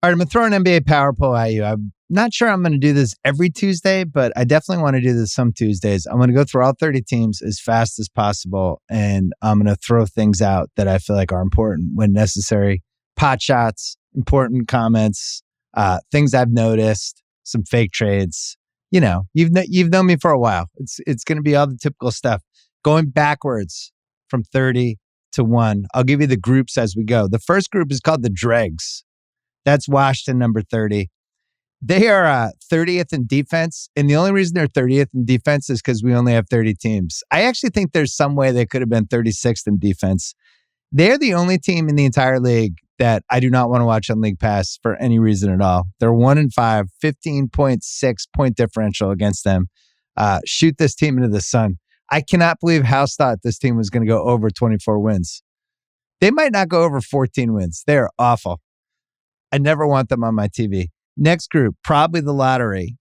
All right, I'm going to throw an NBA power poll at you. I'm not sure I'm going to do this every Tuesday, but I definitely want to do this some Tuesdays. I'm going to go through all 30 teams as fast as possible, and I'm going to throw things out that I feel like are important when necessary. Pot shots, important comments, things I've noticed, some fake trades. You know, you've known me for a while. It's going to be all the typical stuff. Going backwards from 30 to 1. I'll give you the groups as we go. The first group is called the Dregs. That's Washington, number 30. They are 30th in defense. And the only reason they're 30th in defense is because we only have 30 teams. I actually think there's some way they could have been 36th in defense. They're the only team in the entire league that I do not want to watch on League Pass for any reason at all. They're 1-5, 15.6 point differential against them. Shoot this team into the sun. I cannot believe House thought this team was going to go over 24 wins. They might not go over 14 wins. They're awful. I never want them on my TV. Next group, probably the lottery.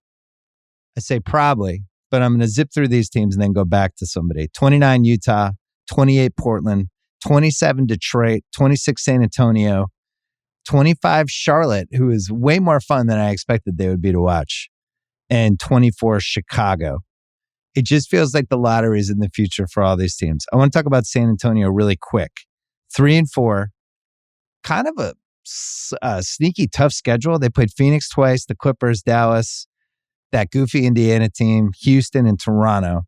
I say probably, but I'm going to zip through these teams and then go back to somebody. 29 Utah, 28 Portland, 27 Detroit, 26 San Antonio, 25 Charlotte, who is way more fun than I expected they would be to watch, and 24 Chicago. It just feels like the lottery is in the future for all these teams. I want to talk about San Antonio really quick. 3-4, kind of a sneaky tough schedule. They played Phoenix twice, the Clippers, Dallas, that goofy Indiana team, Houston, and Toronto.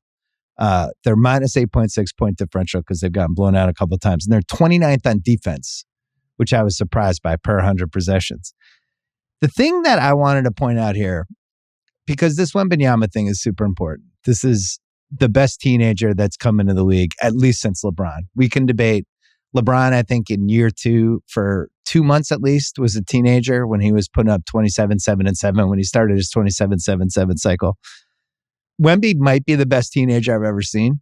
They're minus 8.6 point differential because they've gotten blown out a couple of times. And they're 29th on defense, which I was surprised by per 100 possessions. The thing that I wanted to point out here, because this Wembanyama thing is super important. This is the best teenager that's come into the league, at least since LeBron. We can debate LeBron, I think in year 2 for 2 months at least was a teenager when he was putting up 27, 7, and 7 when he started his 27, 7, 7 cycle. Wemby might be the best teenager I've ever seen.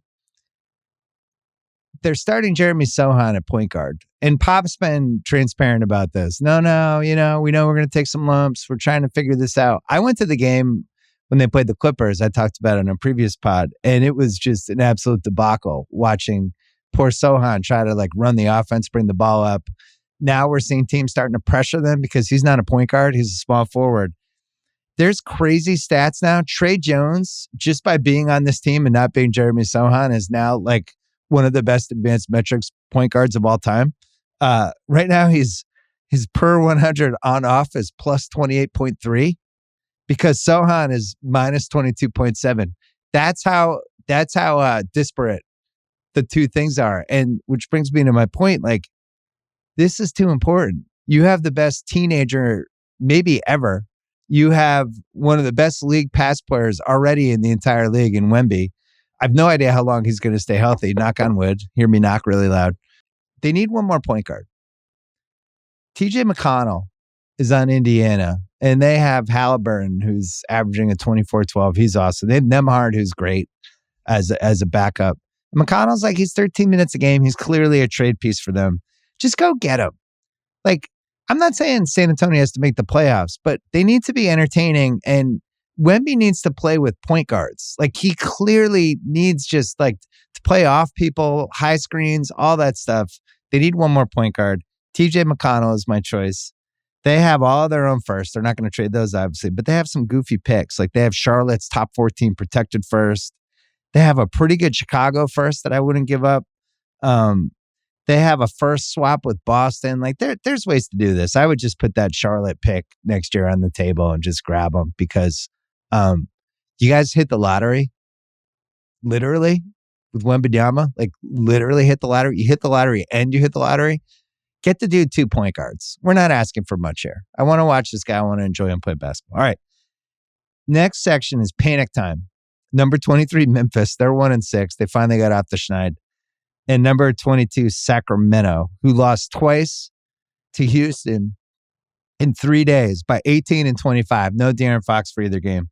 They're starting Jeremy Sohan at point guard. And Pop's been transparent about this. No, we know we're going to take some lumps. We're trying to figure this out. I went to the game when they played the Clippers. I talked about it on a previous pod, and it was just an absolute debacle watching poor Sohan try to like run the offense, bring the ball up. Now we're seeing teams starting to pressure them because he's not a point guard. He's a small forward. There's crazy stats now. Trey Jones, just by being on this team and not being Jeremy Sohan, is now like one of the best advanced metrics point guards of all time. Right now, his per 100 on off is plus 28.3 because Sohan is minus 22.7. That's how disparate the two things are. And which brings me to my point, like, this is too important. You have the best teenager maybe ever. You have one of the best league pass players already in the entire league in Wemby. I have no idea how long he's going to stay healthy. Knock on wood. Hear me knock really loud. They need one more point guard. TJ McConnell is on Indiana, and they have Halliburton, who's averaging a 24-12. He's awesome. They have Nembhard, who's great as a backup. McConnell's like, he's 13 minutes a game. He's clearly a trade piece for them. Just go get him. Like, I'm not saying San Antonio has to make the playoffs, but they need to be entertaining, and Wemby needs to play with point guards. Like, he clearly needs just like to play off people, high screens, all that stuff. They need one more point guard. TJ McConnell is my choice. They have all their own first. They're not going to trade those, obviously, but they have some goofy picks. Like, they have Charlotte's top 14 protected first. They have a pretty good Chicago first that I wouldn't give up. They have a first swap with Boston. Like, there's ways to do this. I would just put that Charlotte pick next year on the table and just grab them because you guys hit the lottery, literally, with Wembanyama. Like, literally hit the lottery. You hit the lottery and you hit the lottery. Get the dude 2 point guards. We're not asking for much here. I want to watch this guy. I want to enjoy him play basketball. All right. Next section is panic time. Number 23, Memphis. They're 1-6. They finally got off the schneid. And number 22, Sacramento, who lost twice to Houston in 3 days by 18 and 25. No De'Aaron Fox for either game.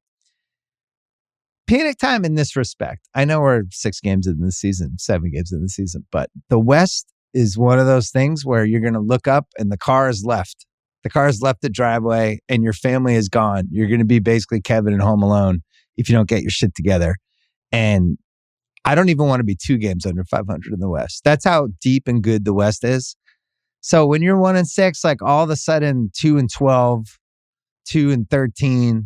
Panic time in this respect. I know we're 6 games in the season, 7 games in the season, but the West is one of those things where you're going to look up and the car is left. The car has left the driveway and your family is gone. You're going to be basically Kevin and Home Alone if you don't get your shit together. And I don't even want to be 2 games under 500 in the West. That's how deep and good the West is. So when you're 1-6, like all of a sudden 2-12, 2-13,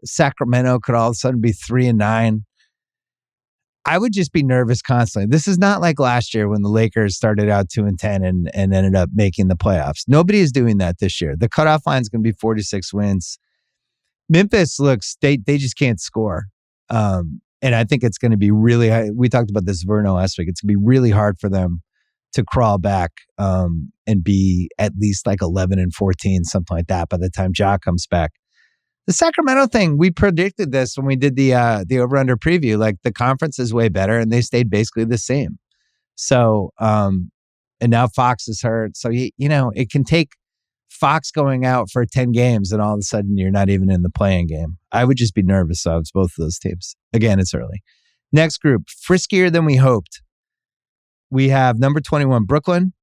Sacramento could all of a sudden be 3-9. I would just be nervous constantly. This is not like last year when the Lakers started out 2-10 and ended up making the playoffs. Nobody is doing that this year. The cutoff line is going to be 46 wins. Memphis looks, they just can't score. And I think it's going to be really high. We talked about this Verno last week. It's going to be really hard for them to crawl back and be at least like 11-14, something like that by the time Ja comes back. The Sacramento thing, we predicted this when we did the over-under preview. Like the conference is way better and they stayed basically the same. So, and now Fox is hurt. So, it can take Fox going out for 10 games and all of a sudden you're not even in the playing game. I would just be nervous. So it's both of those teams. Again, it's early. Next group, friskier than we hoped. We have number 21, Brooklyn.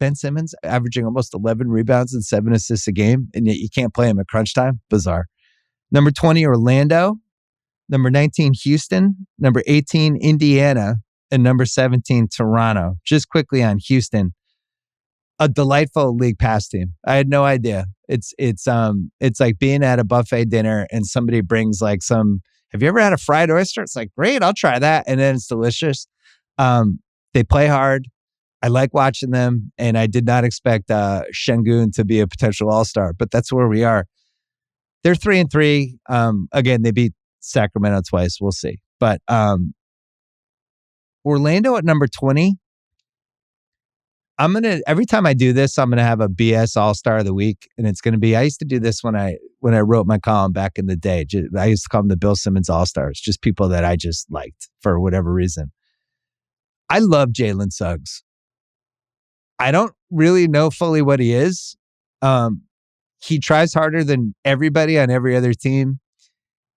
Ben Simmons averaging almost 11 rebounds and 7 assists a game, and yet you can't play him at crunch time. Bizarre. Number 20, Orlando. Number 19, Houston. Number 18, Indiana. And number 17, Toronto. Just quickly on Houston. A delightful league pass team. I had no idea. It's like being at a buffet dinner and somebody brings like have you ever had a fried oyster? It's like, great, I'll try that. And then it's delicious. They play hard. I like watching them, and I did not expect Şengün to be a potential all-star, but that's where we are. They're 3-3. Again, they beat Sacramento twice. We'll see. But Orlando at number 20. Every time I do this, I'm gonna have a BS All-Star of the Week, and it's gonna be. I used to do this when I wrote my column back in the day. I used to call them the Bill Simmons All-Stars, just people that I just liked for whatever reason. I love Jalen Suggs. I don't really know fully what he is. He tries harder than everybody on every other team.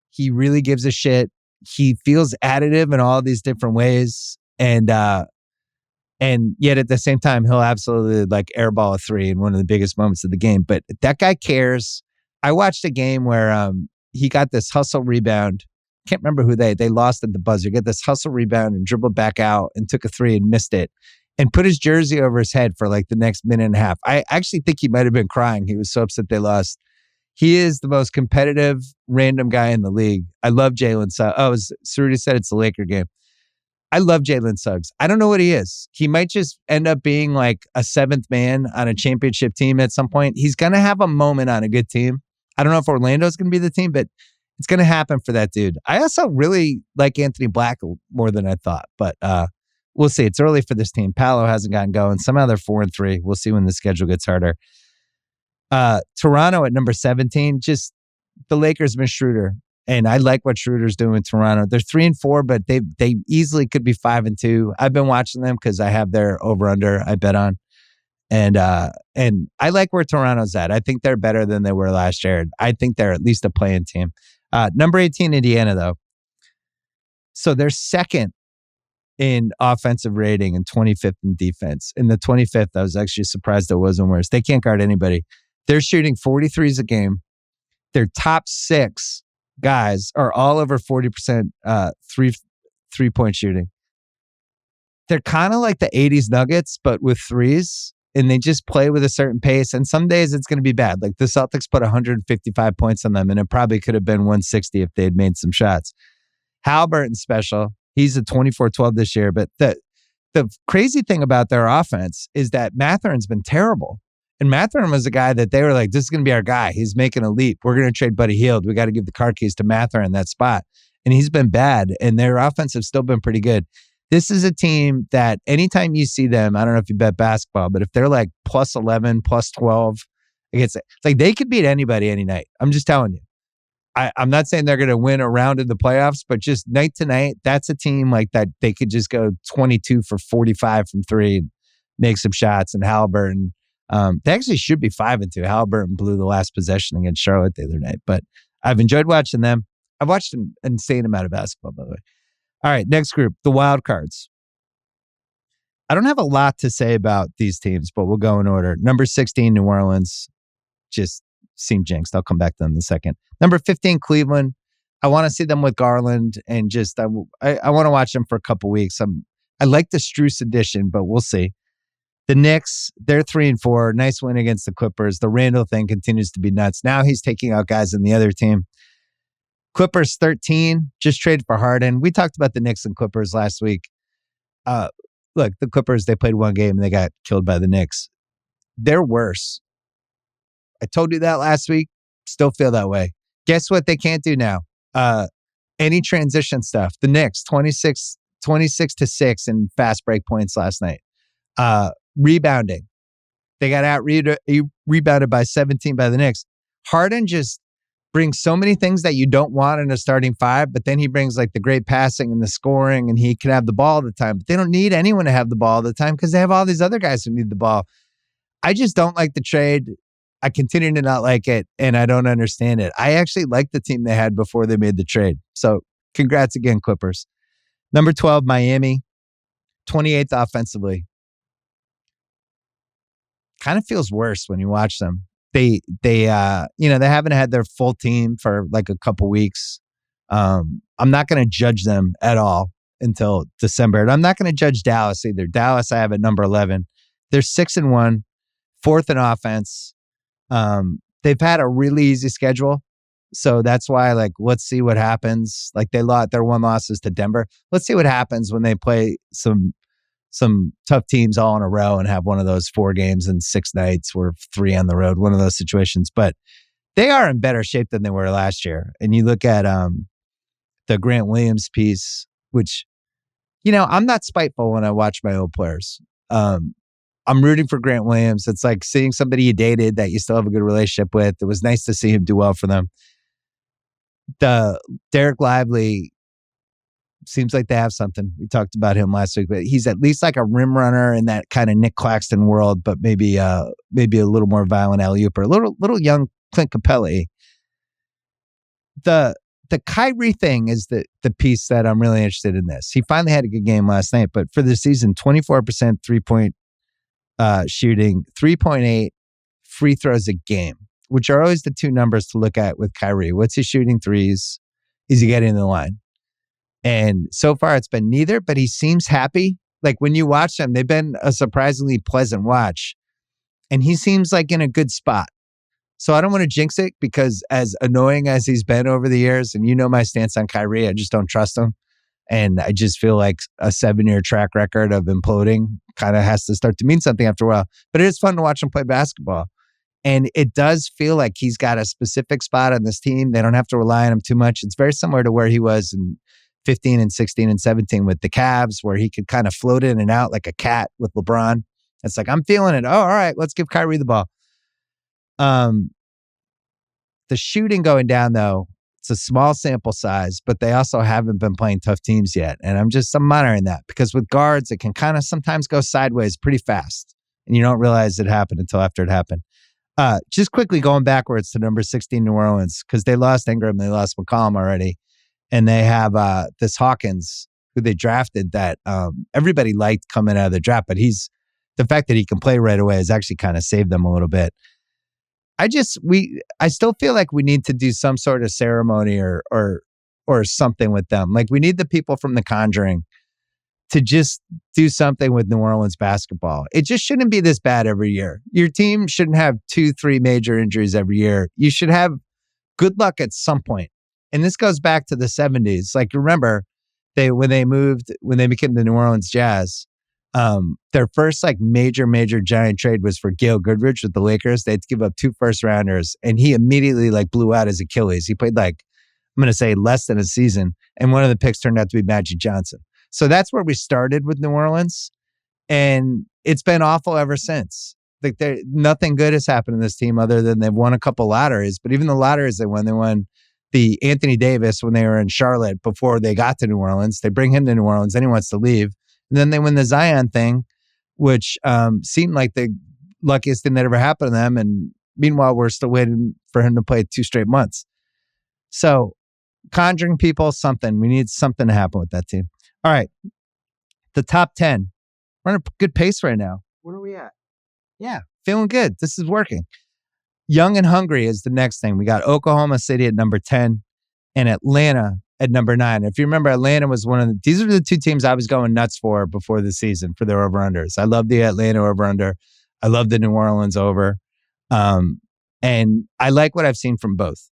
He really gives a shit. He feels additive in all these different ways. And yet at the same time, he'll absolutely like airball a three in one of the biggest moments of the game. But that guy cares. I watched a game where he got this hustle rebound. Can't remember who they lost at the buzzer. Get this hustle rebound and dribbled back out and took a three and missed it. And put his jersey over his head for like the next minute and a half. I actually think he might have been crying. He was so upset they lost. He is the most competitive random guy in the league. I love Jalen Suggs. Oh, Cerruti said it's a Laker game. I love Jalen Suggs. I don't know what he is. He might just end up being like a seventh man on a championship team at some point. He's going to have a moment on a good team. I don't know if Orlando's going to be the team, but it's going to happen for that dude. I also really like Anthony Black more than I thought, but we'll see. It's early for this team. Paolo hasn't gotten going. Somehow they're 4-3. We'll see when the schedule gets harder. Toronto at number 17. Just the Lakers miss Schroeder. And I like what Schroeder's doing in Toronto. They're 3-4, but they easily could be 5-2. I've been watching them because I have their over-under I bet on. And I like where Toronto's at. I think they're better than they were last year. I think they're at least a play-in team. Number 18, Indiana, though. So they're second in offensive rating and 25th in defense. In the 25th, I was actually surprised it wasn't worse. They can't guard anybody. They're shooting 43s a game. Their top 6 guys are all over 40% three-point shooting. They're kind of like the 80s Nuggets, but with threes, and they just play with a certain pace. And some days it's going to be bad. Like the Celtics put 155 points on them, and it probably could have been 160 if they had made some shots. Halliburton's special. He's a 24-12 this year. But the crazy thing about their offense is that Mathurin's been terrible. And Mathurin was a guy that they were like, this is going to be our guy. He's making a leap. We're going to trade Buddy Hield. We got to give the car keys to Mathurin in that spot. And he's been bad. And their offense has still been pretty good. This is a team that anytime you see them, I don't know if you bet basketball, but if they're like plus 11, plus 12, it's like they could beat anybody any night. I'm just telling you. I'm not saying they're going to win a round in the playoffs, but just night to night, that's a team like that. They could just go 22 for 45 from three and make some shots. And Halliburton, they actually should be 5-2. Halliburton blew the last possession against Charlotte the other night, but I've enjoyed watching them. I've watched an insane amount of basketball, by the way. All right, next group, the wild cards. I don't have a lot to say about these teams, but we'll go in order. Number 16, New Orleans, just seemed jinxed. I'll come back to them in a second. Number 15, Cleveland. I want to see them with Garland, and just I want to watch them for a couple weeks. I like the Strus edition, but we'll see. The Knicks, they're 3-4. Nice win against the Clippers. The Randall thing continues to be nuts. Now he's taking out guys in the other team. Clippers 13, just traded for Harden. We talked about the Knicks and Clippers last week. Look, the Clippers, they played one game and they got killed by the Knicks. They're worse. I told you that last week. Still feel that way. Guess what they can't do now? Any transition stuff. The Knicks, 26-6 in fast break points last night. Rebounding. They got out rebounded by 17 by the Knicks. Harden just brings so many things that you don't want in a starting five, but then he brings like the great passing and the scoring, and he can have the ball all the time. But they don't need anyone to have the ball all the time because they have all these other guys who need the ball. I just don't like the trade. I continue to not like it, and I don't understand it. I actually like the team they had before they made the trade. So congrats again, Clippers. Number 12, Miami, 28th offensively. Kind of feels worse when you watch them. They haven't had their full team for like a couple weeks. I'm not going to judge them at all until December. And I'm not going to judge Dallas either. Dallas, I have at number 11. They're 6-1, fourth in offense. They've had a really easy schedule. So that's why, like, let's see what happens. Like their one losses to Denver. Let's see what happens when they play some tough teams all in a row and have one of those 4 games in 6 nights or 3 on the road, one of those situations. But they are in better shape than they were last year. And you look at the Grant Williams piece, which, I'm not spiteful when I watch my old players. I'm rooting for Grant Williams. It's like seeing somebody you dated that you still have a good relationship with. It was nice to see him do well for them. The Derek Lively seems like they have something. We talked about him last week, but he's at least like a rim runner in that kind of Nick Claxton world, but maybe a little more violent alley-ooper, a little young Clint Capella. The Kyrie thing is the piece that I'm really interested in this. He finally had a good game last night, but for the season, 24% 3-point shooting, 3.8 free throws a game, which are always the 2 numbers to look at with Kyrie. What's he shooting threes? Is he getting the line? And so far, it's been neither, but he seems happy. Like when you watch them, they've been a surprisingly pleasant watch. And he seems like in a good spot. So I don't want to jinx it because as annoying as he's been over the years, and you know my stance on Kyrie, I just don't trust him. And I just feel like a 7-year track record of imploding kind of has to start to mean something after a while. But it is fun to watch him play basketball. And it does feel like he's got a specific spot on this team. They don't have to rely on him too much. It's very similar to where he was in 15 and 16 and 17 with the Cavs, where he could kind of float in and out like a cat with LeBron. It's like, I'm feeling it. Oh, all right, let's give Kyrie the ball. The shooting going down, though, it's a small sample size, but they also haven't been playing tough teams yet. And I'm monitoring that because with guards, it can kind of sometimes go sideways pretty fast. And you don't realize it happened until after it happened. Just quickly going backwards to number 16, New Orleans, because they lost Ingram, they lost McCollum already. And they have this Hawkins, who they drafted that everybody liked coming out of the draft, but the fact that he can play right away has actually kind of saved them a little bit. I still feel like we need to do some sort of ceremony or something with them. Like we need the people from The Conjuring to just do something with New Orleans basketball. It just shouldn't be this bad every year. Your team shouldn't have 2-3 major injuries every year. You should have good luck at some point. And this goes back to the 70s. Like, remember, when they became the New Orleans Jazz, their first like major giant trade was for Gail Goodrich with the Lakers. They had to give up 2 first-rounders, and he immediately like blew out his Achilles. He played like, I'm going to say less than a season, and one of the picks turned out to be Magic Johnson. So that's where we started with New Orleans, and it's been awful ever since. Like nothing good has happened in this team other than they've won a couple lotteries, but even the lotteries they won the Anthony Davis when they were in Charlotte before they got to New Orleans. They bring him to New Orleans, then he wants to leave. And then they win the Zion thing, which seemed like the luckiest thing that ever happened to them. And meanwhile, we're still waiting for him to play 2 straight months. So Conjuring people, something. We need something to happen with that team. All right. The top 10. We're on a good pace right now. What are we at? Yeah, feeling good. This is working. Young and Hungry is the next thing. We got Oklahoma City at number 10 and Atlanta at number 9. If you remember, Atlanta was these are the two teams I was going nuts for before the season for their over-unders. I love the Atlanta over-under. I love the New Orleans over. And I like what I've seen from both.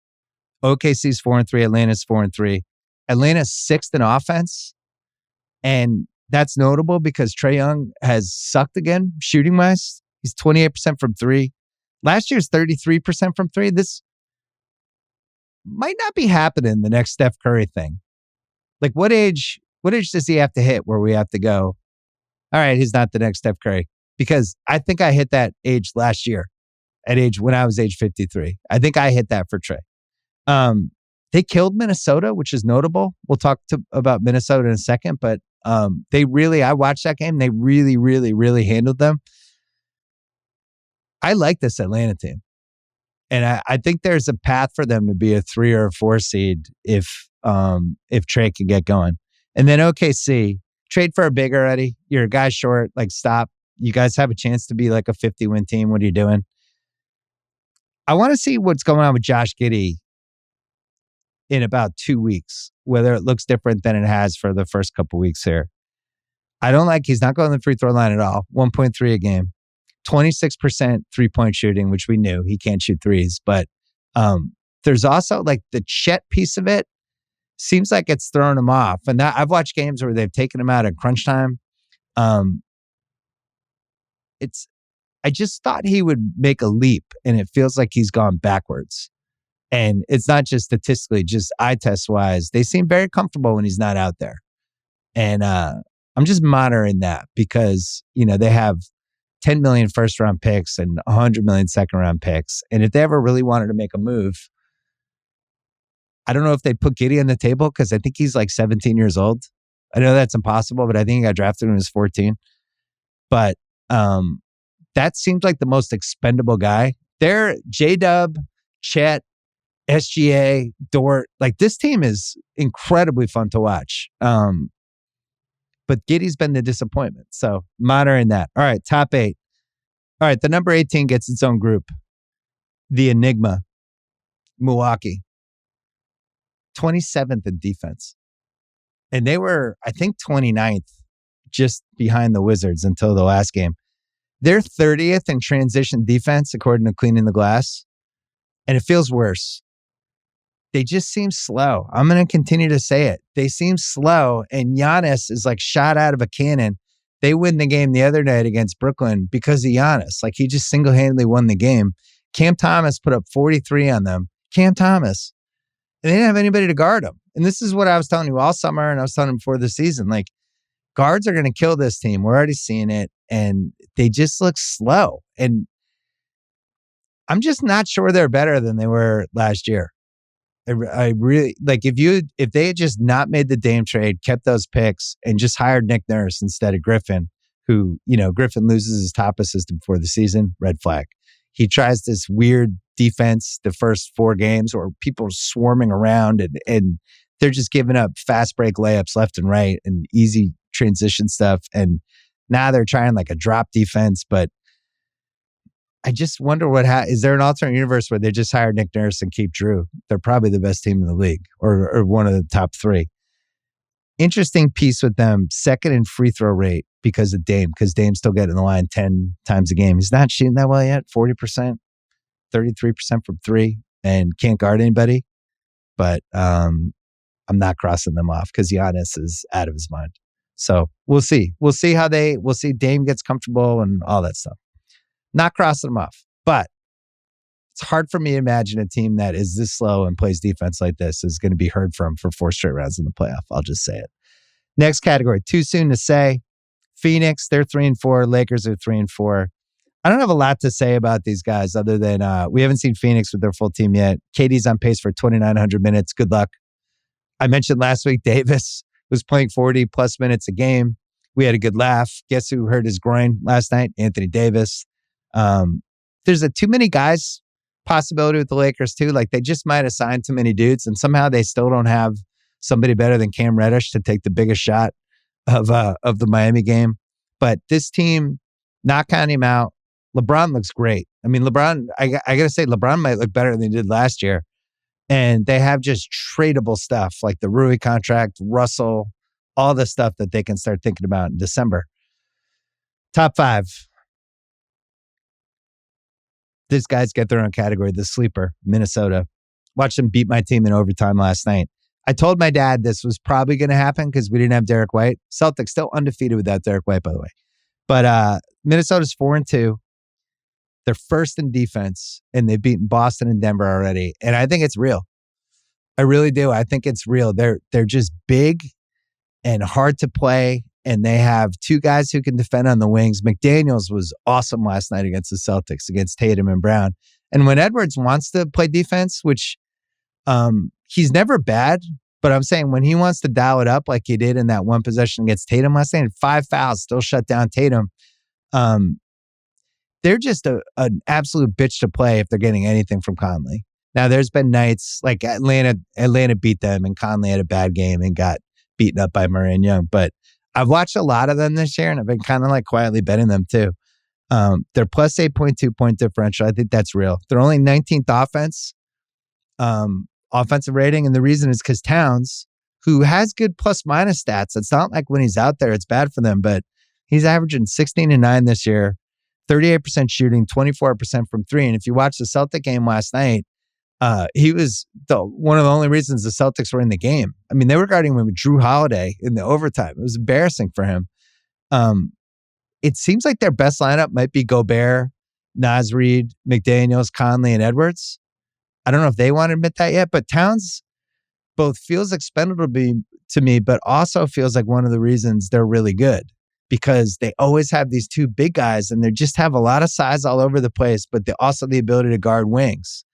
OKC's 4-3, Atlanta's 4-3. Atlanta's 6th in offense. And that's notable because Trae Young has sucked again, shooting-wise. He's 28% from 3. Last year's 33% from 3. This might not be happening, the next Steph Curry thing. Like, what age does he have to hit where we have to go, all right, he's not the next Steph Curry? Because I think I hit that age last year when I was age 53. I think I hit that for Trae. They killed Minnesota, which is notable. We'll talk about Minnesota in a second, but I watched that game. They really, really, really handled them. I like this Atlanta team. And I think there's a path for them to be a 3 or a 4 seed if Trae can get going. And then OKC, trade for a big already. You're a guy short. Like, stop. You guys have a chance to be like a 50-win team. What are you doing? I want to see what's going on with Josh Giddey in about 2 weeks, whether it looks different than it has for the first couple weeks here. He's not going to the free throw line at all. 1.3 a game. 26% three-point shooting, which we knew he can't shoot threes. But there's also like the Chet piece of it. Seems like it's throwing him off. And I've watched games where they've taken him out at crunch time. I just thought he would make a leap, and it feels like he's gone backwards. And it's not just statistically, just eye test wise. They seem very comfortable when he's not out there. And I'm just monitoring that because, they have 10 million first round picks and 100 million second round picks. And if they ever really wanted to make a move, I don't know if they put Giddey on the table because I think he's like 17 years old. I know that's impossible, but I think he got drafted when he was 14. But that seems like the most expendable guy. They're J-Dub, Chet, SGA, Dort. Like, this team is incredibly fun to watch. But Giddey's been the disappointment. So monitoring that. All right, top 8. All right, the number 18 gets its own group. The Enigma, Milwaukee. 27th in defense. And they were, I think, 29th just behind the Wizards until the last game. They're 30th in transition defense, according to Cleaning the Glass. And it feels worse. They just seem slow. I'm going to continue to say it. They seem slow, and Giannis is like shot out of a cannon. They win the game the other night against Brooklyn because of Giannis. Like, he just single-handedly won the game. Cam Thomas put up 43 on them. Cam Thomas. And they didn't have anybody to guard him. And this is what I was telling you all summer, and I was telling him before the season. Like, guards are going to kill this team. We're already seeing it, and they just look slow. And I'm just not sure they're better than they were last year. I really like if they had just not made the Dame trade, kept those picks, and just hired Nick Nurse instead of Griffin, who, Griffin loses his top assistant before the season, red flag. He tries this weird defense the first 4 games where people are swarming around and they're just giving up fast break layups left and right and easy transition stuff. And now they're trying like a drop defense, but I just wonder is there an alternate universe where they just hire Nick Nurse and keep Drew? They're probably the best team in the league or one of the top 3. Interesting piece with them, 2nd in free throw rate because of Dame, because Dame's still getting the line 10 times a game. He's not shooting that well yet, 40%, 33% from 3, and can't guard anybody. But I'm not crossing them off because Giannis is out of his mind. So we'll see. We'll see Dame gets comfortable and all that stuff. Not crossing them off. But it's hard for me to imagine a team that is this slow and plays defense like this is going to be heard from for 4 straight rounds in the playoff. I'll just say it. Next category, too soon to say. Phoenix, they're 3-4. Lakers are 3-4. I don't have a lot to say about these guys other than we haven't seen Phoenix with their full team yet. KD's on pace for 2,900 minutes. Good luck. I mentioned last week Davis was playing 40 plus minutes a game. We had a good laugh. Guess who hurt his groin last night? Anthony Davis. There's a too many guys possibility with the Lakers too. Like, they just might have signed too many dudes, and somehow they still don't have somebody better than Cam Reddish to take the biggest shot of the Miami game. But this team, not counting him out, LeBron looks great. I mean, LeBron, I got to say, LeBron might look better than he did last year. And they have just tradable stuff like the Rui contract, Russell, all the stuff that they can start thinking about in December. Top 5. These guys get their own category. The sleeper, Minnesota. Watched them beat my team in overtime last night. I told my dad this was probably going to happen because we didn't have Derek White. Celtics still undefeated without Derek White, by the way. But Minnesota's 4-2. They're first in defense, and they've beaten Boston and Denver already. And I think it's real. I really do. I think it's real. They're just big and hard to play, and they have 2 guys who can defend on the wings. McDaniels was awesome last night against the Celtics, against Tatum and Brown. And when Edwards wants to play defense, which he's never bad, but I'm saying when he wants to dial it up like he did in that one possession against Tatum last night, 5 fouls, still shut down Tatum. They're just an absolute bitch to play if they're getting anything from Conley. Now, there's been nights like Atlanta beat them, and Conley had a bad game and got beaten up by Murray and Young. But I've watched a lot of them this year, and I've been kind of like quietly betting them too. They're plus 8.2 point differential. I think that's real. They're only 19th offensive rating, and the reason is because Towns, who has good plus minus stats, it's not like when he's out there it's bad for them, but he's averaging 16-9 this year, 38% shooting, 24% from 3. And if you watch the Celtic game last night, he was one of the only reasons the Celtics were in the game. I mean, they were guarding him with Drew Holiday in the overtime. It was embarrassing for him. It seems like their best lineup might be Gobert, Naz Reid, McDaniels, Conley, and Edwards. I don't know if they want to admit that yet, but Towns both feels expendable to me, but also feels like one of the reasons they're really good, because they always have these 2 big guys and they just have a lot of size all over the place, but they also the ability to guard wings.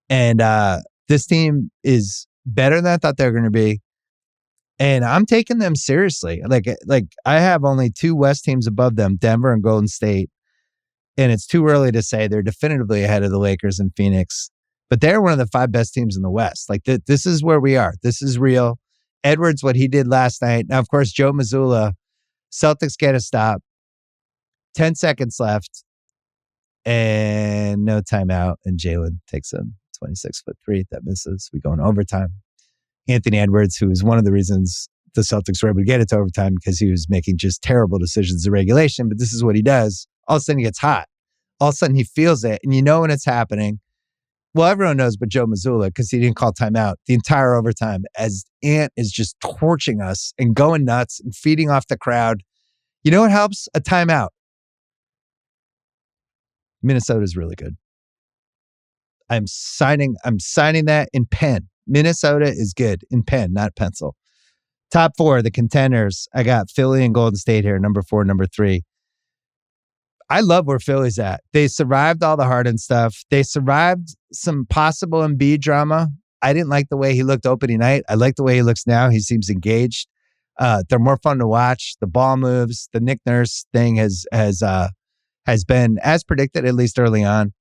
And this team is better than I thought they were going to be. And I'm taking them seriously. Like I have only 2 West teams above them, Denver and Golden State. And it's too early to say they're definitively ahead of the Lakers and Phoenix. But they're one of the 5 best teams in the West. Like this is where we are. This is real. Edwards, what he did last night. Now, of course, Joe Mazzulla, Celtics get a stop. 10 seconds left. And no timeout. And Jalen takes a 26-foot 3 that misses. We go in overtime. Anthony Edwards, who is one of the reasons the Celtics were able to get it to overtime, because he was making just terrible decisions in regulation. But this is what he does. All of a sudden he gets hot. All of a sudden he feels it. And you know when it's happening. Well, everyone knows but Joe Mazzulla, because he didn't call timeout the entire overtime, as Ant is just torching us and going nuts and feeding off the crowd. You know what helps? A timeout. Minnesota's really good. I'm signing that in pen. Minnesota is good in pen, not pencil. Top 4, the contenders. I got Philly and Golden State here, number 4, number 3. I love where Philly's at. They survived all the Harden stuff. They survived some possible Embiid drama. I didn't like the way he looked opening night. I like the way he looks now. He seems engaged. They're more fun to watch. The ball moves. The Nick Nurse thing has been as predicted, at least early on.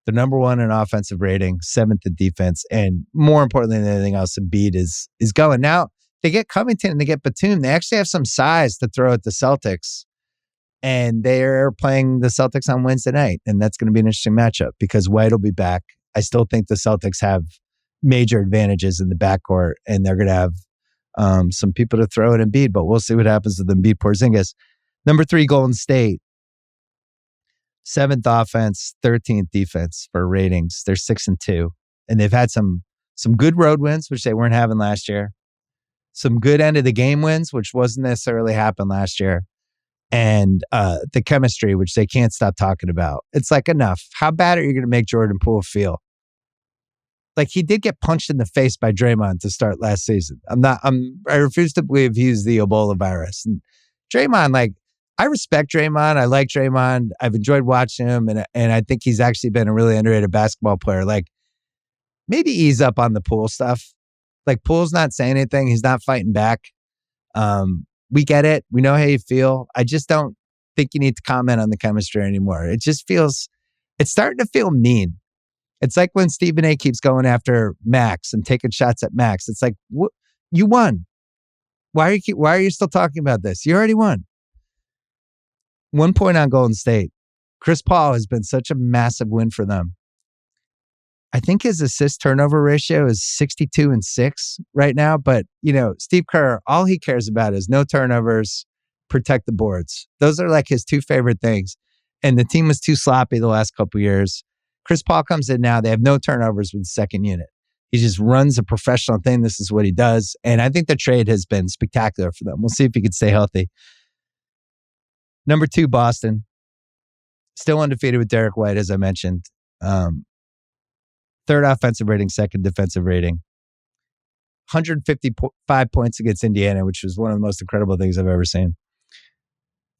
They're number 1 in offensive rating, 7th in defense, and more importantly than anything else, Embiid is going. Now, they get Covington and they get Batum. They actually have some size to throw at the Celtics, and they're playing the Celtics on Wednesday night, and that's going to be an interesting matchup because White will be back. I still think the Celtics have major advantages in the backcourt, and they're going to have some people to throw at Embiid, but we'll see what happens with Embiid Porzingis. Number 3, Golden State. 7th offense, 13th defense for ratings. They're 6-2. And they've had some good road wins, which they weren't having last year. Some good end of the game wins, which wasn't necessarily happen last year. And the chemistry, which they can't stop talking about. It's like, enough. How bad are you going to make Jordan Poole feel? Like, he did get punched in the face by Draymond to start last season. I refuse to believe he's the Ebola virus. And Draymond, like, I respect Draymond. I like Draymond. I've enjoyed watching him, and I think he's actually been a really underrated basketball player. Like, maybe ease up on the Poole stuff. Like, Poole's not saying anything. He's not fighting back. We get it. We know how you feel. I just don't think you need to comment on the chemistry anymore. It just feels, it's starting to feel mean. It's like when Stephen A keeps going after Max and taking shots at Max. It's like, you won. Why are you still talking about this? You already won. 1 point on Golden State. Chris Paul has been such a massive win for them. I think his assist turnover ratio is 62-6 right now. But, Steve Kerr, all he cares about is no turnovers, protect the boards. Those are like his two favorite things. And the team was too sloppy the last couple of years. Chris Paul comes in now. They have no turnovers with the second unit. He just runs a professional thing. This is what he does. And I think the trade has been spectacular for them. We'll see if he can stay healthy. Number 2, Boston. Still undefeated with Derek White, as I mentioned. Third offensive rating, second defensive rating. 155 points against Indiana, which was one of the most incredible things I've ever seen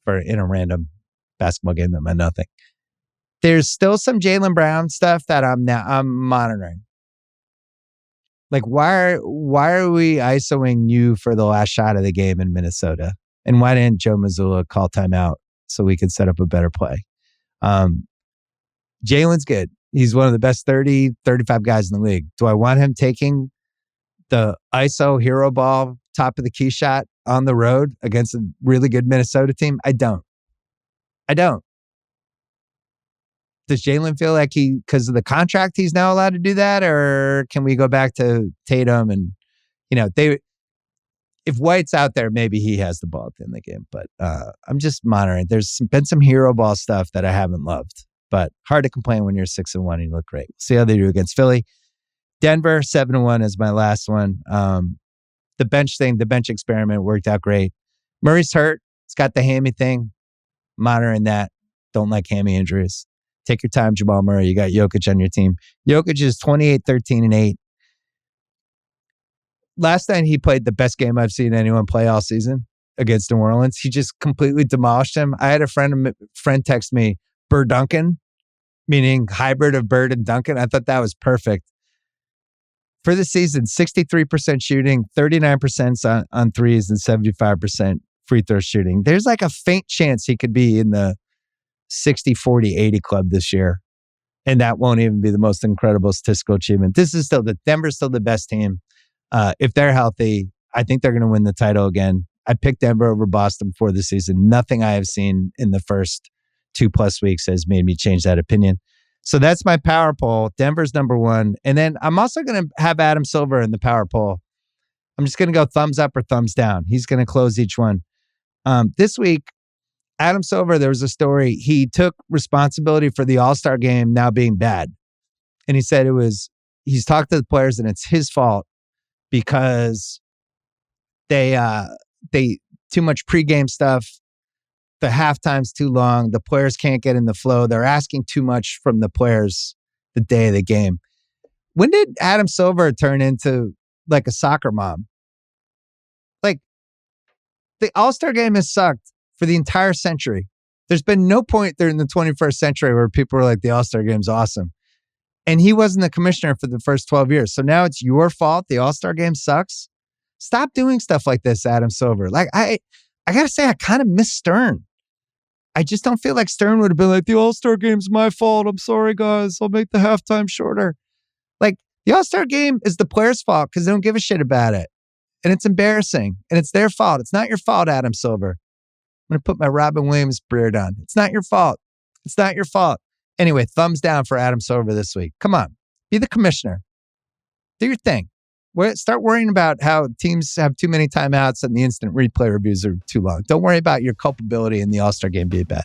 in a random basketball game that meant nothing. There's still some Jaylen Brown stuff that I'm monitoring. Like, why are we ISOing you for the last shot of the game in Minnesota? And why didn't Joe Mazzulla call timeout so we could set up a better play? Jaylen's good. He's one of the best 30, 35 guys in the league. Do I want him taking the ISO hero ball, top of the key shot on the road against a really good Minnesota team? I don't. Does Jaylen feel like because of the contract, he's now allowed to do that? Or can we go back to Tatum and, if White's out there, maybe he has the ball at the end of the game. But I'm just monitoring. There's been some hero ball stuff that I haven't loved. But hard to complain when you're 6-1 and you look great. We'll see how they do against Philly. Denver, 7-1 is my last one. The bench experiment worked out great. Murray's hurt. He's got the hammy thing. Monitoring that. Don't like hammy injuries. Take your time, Jamal Murray. You got Jokic on your team. Jokic is 28, 13, and 8. Last night, he played the best game I've seen anyone play all season against New Orleans. He just completely demolished him. I had a friend text me, Bird Duncan, meaning hybrid of Bird and Duncan. I thought that was perfect. For the season, 63% shooting, 39% on threes, and 75% free throw shooting. There's like a faint chance he could be in the 60, 40, 80 club this year. And that won't even be the most incredible statistical achievement. Denver's still the best team. If they're healthy, I think they're going to win the title again. I picked Denver over Boston before the season. Nothing I have seen in the first 2+ weeks has made me change that opinion. So that's my power poll. Denver's number 1. And then I'm also going to have Adam Silver in the power poll. I'm just going to go thumbs up or thumbs down. He's going to close each one. This week, Adam Silver, there was a story. He took responsibility for the All-Star game now being bad. And he said he's talked to the players and it's his fault because they too much pregame stuff. The halftime's too long. The players can't get in the flow. They're asking too much from the players the day of the game. When did Adam Silver turn into like a soccer mom? Like, the All-Star game has sucked for the entire century. There's been no point during the 21st century where people were like, the All-Star game's awesome. And he wasn't the commissioner for the first 12 years. So now it's your fault. The All-Star game sucks. Stop doing stuff like this, Adam Silver. Like, I got to say, I kind of miss Stern. I just don't feel like Stern would have been like, the All-Star game's my fault. I'm sorry, guys. I'll make the halftime shorter. Like, the All-Star game is the players' fault because they don't give a shit about it. And it's embarrassing. And it's their fault. It's not your fault, Adam Silver. I'm going to put my Robin Williams beard on. It's not your fault. It's not your fault. Anyway, thumbs down for Adam Silver this week. Come on. Be the commissioner. Do your thing. Start worrying about how teams have too many timeouts and the instant replay reviews are too long. Don't worry about your culpability in the All-Star game being bad.